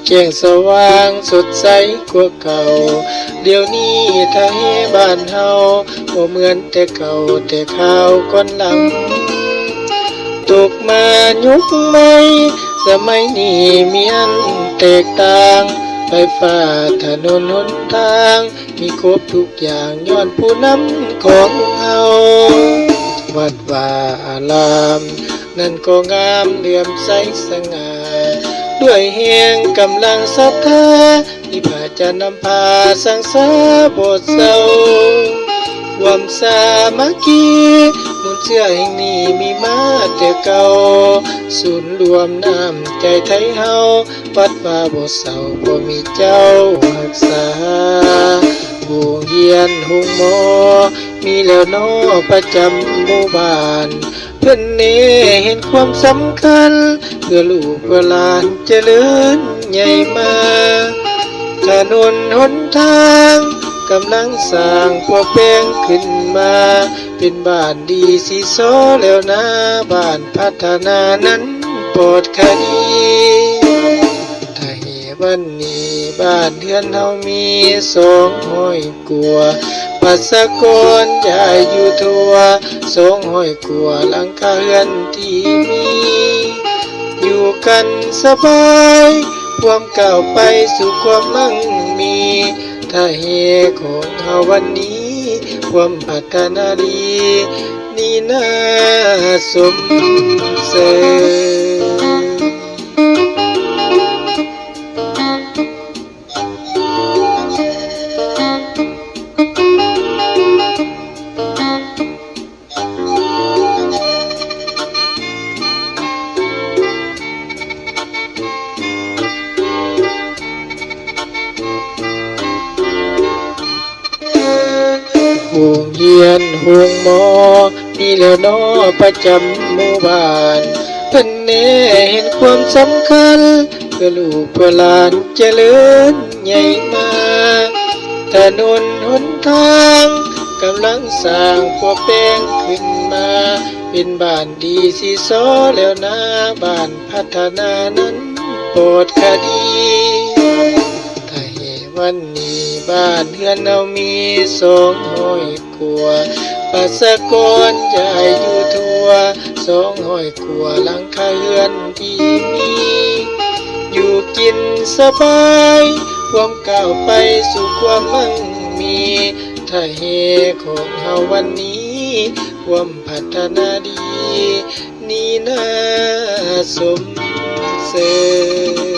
แจ้งสว่างสดใสกว่าเก่าเดี๋ยวนี้ถ้าให้บ้านเฮาบ่เหมือนแต่เก่าแต่ข้าวก่อนหลังตกมายุคใหม่สมัยนี้มีอันแตกต่างไฟฟ้าถนนหนทางมีครบทุกอย่างย้อนผู้นำของเฮาวัดว่าอารามนั่นก็งามเหลื่อมใสสง่าด้วยแห่งกำลังศรัทธาที่พาจะนำพาสร้างสาโบสถ์เศร้าความสามัคคีมุนเชื่อแห่งนี้มีมาแต่เก่าศูนย์รวมน้ำใจไทยเฮาวัดว่าโบสถ์เศร้าบ่มีเจ้ารักษาโรงเรียนหงหมอมีแล้วน้อประจำหมู่บ้านเพิ่นเน่เห็นความสำคัญเพื่อลูกเพื่อหลานเจริญใหญ่มาถนนหนทางกำลังสร้างพวกแปลงขึ้นมาเป็นบ้านดีสีโซแล้วนะบ้านพัฒนานั้นปลอดคดีถ้าเหวันนี้บ้านเรือนเฮามี200 กว่าประชากรย้ายอยู่ทั่ว200 กว่าหลังคาเรือนที่มีอยู่กันสบายความก้าวไปสู่ความมั่งมีถ้าเหตุของเฮาวันนี้ความพัฒนาดีนี่น่าสมเสโรงเรียนโรงหมอมีแล้วน้อประจำหมู่บ้านเพิ่นแน่เห็นความสำคัญเพื่อลูกเพื่อหลานเจริญใหญ่มาถนนหนทางกำลังสร้างพวกแปลงขึ้นมาเป็นบ้านดีสีโซแล้วนะบ้านพัฒนานั้นปลอดคดีถ้าเหตุวันนี้บ้านเรือนเรามี200 กว่าประชากรย้ายอยู่ทั่ว200 กว่าหลังคาเรือนที่มีอยู่กินสบายความก้าวไปสู่ความมั่งมีถ้าเหตุของเฮาวันนี้ความพัฒนาดีนี่น่าสมเสริญ